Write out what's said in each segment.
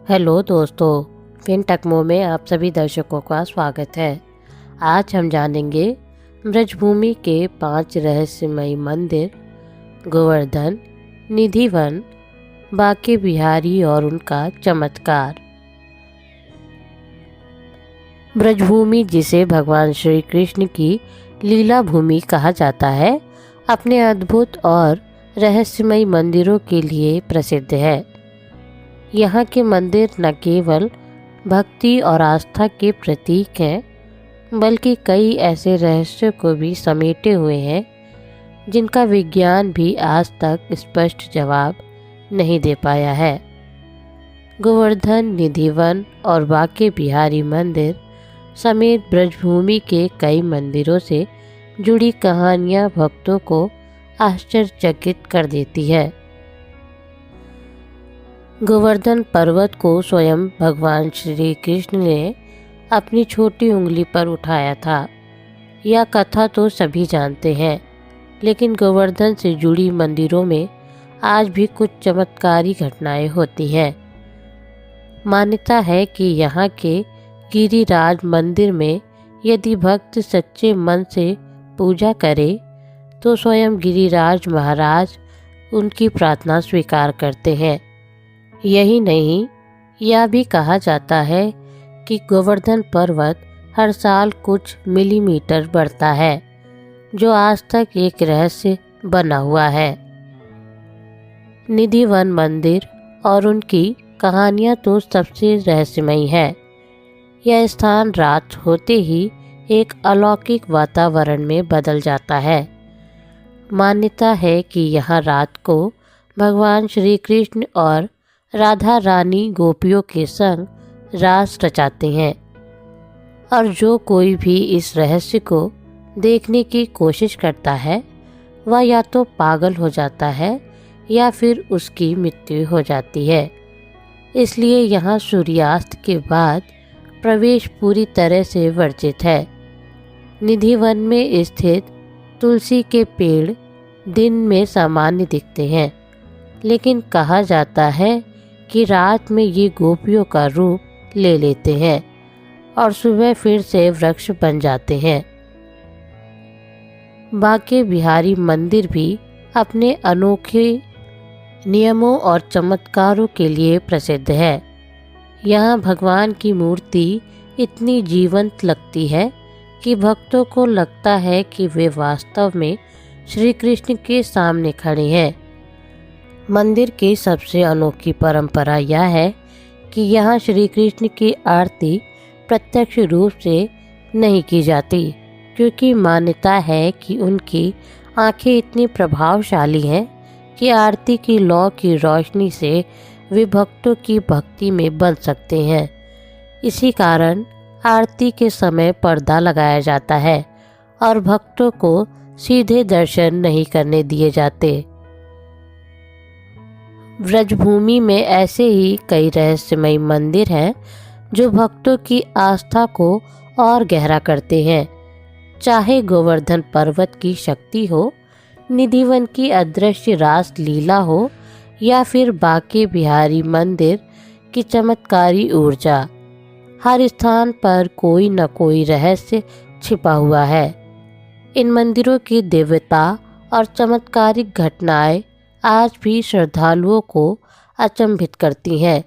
Hello दोस्तों, fin टकमो में आप सभी दर्शकों का स्वागत है। आज हम जानेंगे ब्रजभूमि के 5 रहस्यमयी मंदिर, गोवर्धन, निधिवन, बांके बिहारी और उनका चमत्कार। ब्रजभूमि, जिसे भगवान श्री कृष्ण की लीला भूमि कहा जाता है, अपने अद्भुत और रहस्यमयी मंदिरों के लिए प्रसिद्ध है। यहाँ के मंदिर न केवल भक्ति और आस्था के प्रतीक हैं, बल्कि कई ऐसे रहस्यों को भी समेटे हुए हैं जिनका विज्ञान भी आज तक स्पष्ट जवाब नहीं दे पाया है। गोवर्धन, निधिवन और बांके बिहारी मंदिर समेत ब्रजभूमि के कई मंदिरों से जुड़ी कहानियाँ भक्तों को आश्चर्यचकित कर देती है। गोवर्धन पर्वत को स्वयं भगवान श्री कृष्ण ने अपनी छोटी उंगली पर उठाया था। यह कथा तो सभी जानते हैं, लेकिन गोवर्धन से जुड़ी मंदिरों में आज भी कुछ चमत्कारी घटनाएं होती हैं। मान्यता है कि यहाँ के गिरिराज मंदिर में यदि भक्त सच्चे मन से पूजा करे तो स्वयं गिरिराज महाराज उनकी प्रार्थना स्वीकार करते हैं। यही नहीं, यह भी कहा जाता है कि गोवर्धन पर्वत हर साल कुछ मिलीमीटर बढ़ता है, जो आज तक एक रहस्य बना हुआ है। निधिवन मंदिर और उनकी कहानियाँ तो सबसे रहस्यमयी है। यह स्थान रात होते ही एक अलौकिक वातावरण में बदल जाता है। मान्यता है कि यहाँ रात को भगवान श्री कृष्ण और राधा रानी गोपियों के संग रास रचाते हैं, और जो कोई भी इस रहस्य को देखने की कोशिश करता है वह या तो पागल हो जाता है या फिर उसकी मृत्यु हो जाती है। इसलिए यहाँ सूर्यास्त के बाद प्रवेश पूरी तरह से वर्जित है। निधिवन में स्थित तुलसी के पेड़ दिन में सामान्य दिखते हैं, लेकिन कहा जाता है कि रात में ये गोपियों का रूप ले लेते हैं और सुबह फिर से वृक्ष बन जाते हैं। बांके बिहारी मंदिर भी अपने अनोखे नियमों और चमत्कारों के लिए प्रसिद्ध है। यहाँ भगवान की मूर्ति इतनी जीवंत लगती है कि भक्तों को लगता है कि वे वास्तव में श्री कृष्ण के सामने खड़े हैं। मंदिर की सबसे अनोखी परंपरा यह है कि यहाँ श्री कृष्ण की आरती प्रत्यक्ष रूप से नहीं की जाती, क्योंकि मान्यता है कि उनकी आंखें इतनी प्रभावशाली हैं कि आरती की लौ की रोशनी से वे भक्तों की भक्ति में बन सकते हैं। इसी कारण आरती के समय पर्दा लगाया जाता है और भक्तों को सीधे दर्शन नहीं करने दिए जाते। ब्रजभूमि में ऐसे ही कई रहस्यमयी मंदिर हैं जो भक्तों की आस्था को और गहरा करते हैं। चाहे गोवर्धन पर्वत की शक्ति हो, निधिवन की अदृश्य रास लीला हो, या फिर बांके बिहारी मंदिर की चमत्कारी ऊर्जा, हर स्थान पर कोई न कोई रहस्य छिपा हुआ है। इन मंदिरों की दिव्यता और चमत्कारिक घटनाएं आज भी श्रद्धालुओं को अचंभित करती हैं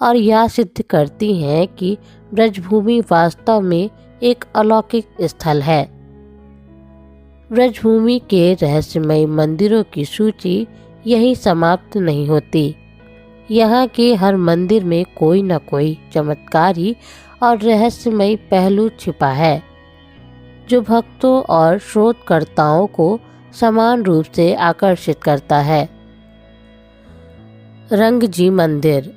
और यह सिद्ध करती हैं कि ब्रजभूमि वास्तव में एक अलौकिक स्थल है। ब्रजभूमि के रहस्यमयी मंदिरों की सूची यहीं समाप्त नहीं होती। यहाँ के हर मंदिर में कोई न कोई चमत्कारी और रहस्यमयी पहलू छिपा है, जो भक्तों और शोधकर्ताओं को समान रूप से आकर्षित करता है। रंगजी मंदिर।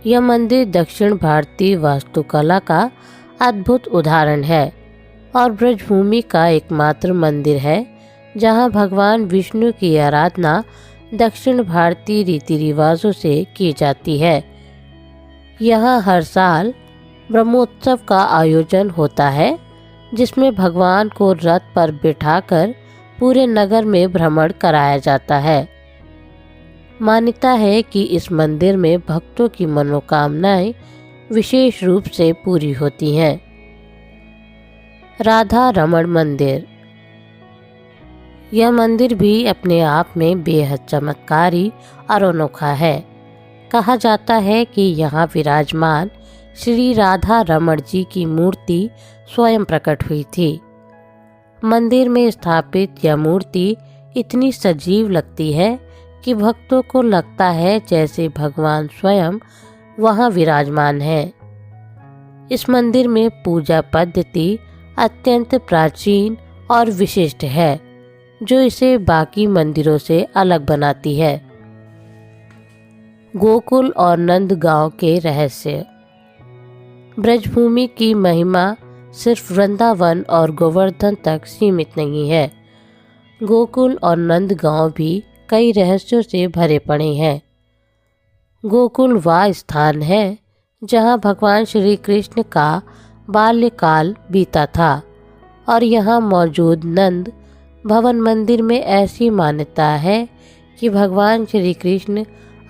यह मंदिर दक्षिण भारतीय वास्तुकला का अद्भुत उदाहरण है और ब्रजभूमि का एकमात्र मंदिर है जहां भगवान विष्णु की आराधना दक्षिण भारतीय रीति रिवाजों से की जाती है। यहाँ हर साल ब्रह्मोत्सव का आयोजन होता है, जिसमें भगवान को रथ पर बिठाकर पूरे नगर में भ्रमण कराया जाता है। मान्यता है कि इस मंदिर में भक्तों की मनोकामनाएं विशेष रूप से पूरी होती हैं। राधा रमण मंदिर। यह मंदिर भी अपने आप में बेहद चमत्कारी और अनोखा है। कहा जाता है कि यहाँ विराजमान श्री राधा रमण जी की मूर्ति स्वयं प्रकट हुई थी। मंदिर में स्थापित यह मूर्ति इतनी सजीव लगती है कि भक्तों को लगता है जैसे भगवान स्वयं वहाँ विराजमान है। इस मंदिर में पूजा पद्धति अत्यंत प्राचीन और विशिष्ट है, जो इसे बाकी मंदिरों से अलग बनाती है। गोकुल और नंदगांव के रहस्य। ब्रजभूमि की महिमा सिर्फ वृंदावन और गोवर्धन तक सीमित नहीं है। गोकुल और नंदगांव भी कई रहस्यों से भरे पड़े हैं। गोकुल वह स्थान है जहां भगवान श्री कृष्ण का बाल्यकाल बीता था और यहाँ मौजूद नंद भवन मंदिर में ऐसी मान्यता है कि भगवान श्री कृष्ण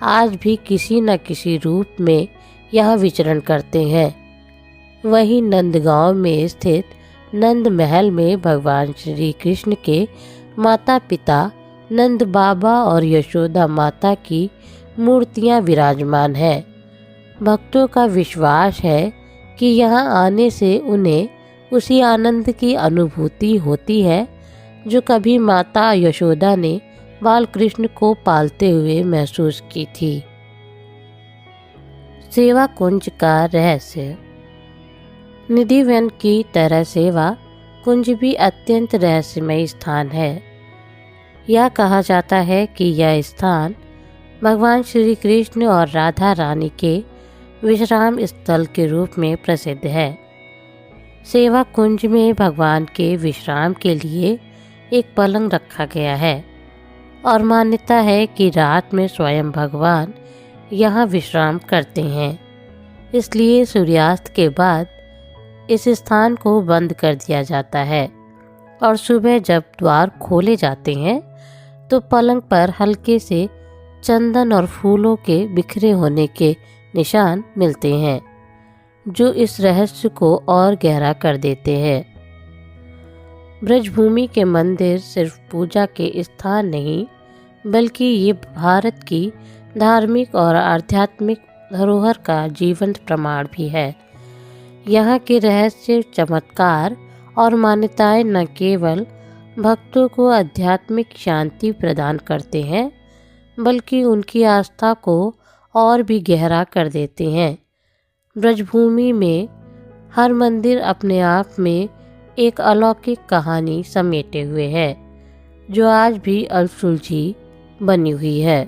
आज भी किसी न किसी रूप में यहाँ विचरण करते हैं। वहीं नंदगांव में स्थित नंद महल में भगवान श्री कृष्ण के माता पिता नंद बाबा और यशोदा माता की मूर्तियाँ विराजमान हैं। भक्तों का विश्वास है कि यहाँ आने से उन्हें उसी आनंद की अनुभूति होती है जो कभी माता यशोदा ने बाल कृष्ण को पालते हुए महसूस की थी। सेवा कुंज का रहस्य। निधिवन की तरह सेवा कुंज भी अत्यंत रहस्यमय स्थान है। यह कहा जाता है कि यह स्थान भगवान श्री कृष्ण और राधा रानी के विश्राम स्थल के रूप में प्रसिद्ध है। सेवा कुंज में भगवान के विश्राम के लिए एक पलंग रखा गया है और मान्यता है कि रात में स्वयं भगवान यहाँ विश्राम करते हैं। इसलिए सूर्यास्त के बाद इस स्थान को बंद कर दिया जाता है और सुबह जब द्वार खोले जाते हैं तो पलंग पर हल्के से चंदन और फूलों के बिखरे होने के निशान मिलते हैं, जो इस रहस्य को और गहरा कर देते हैं। ब्रजभूमि के मंदिर सिर्फ पूजा के स्थान नहीं, बल्कि ये भारत की धार्मिक और आध्यात्मिक धरोहर का जीवंत प्रमाण भी है। यहाँ के रहस्य, चमत्कार और मान्यताएं न केवल भक्तों को आध्यात्मिक शांति प्रदान करते हैं, बल्कि उनकी आस्था को और भी गहरा कर देते हैं। ब्रजभूमि में हर मंदिर अपने आप में एक अलौकिक कहानी समेटे हुए है, जो आज भी अनसुलझी बनी हुई है।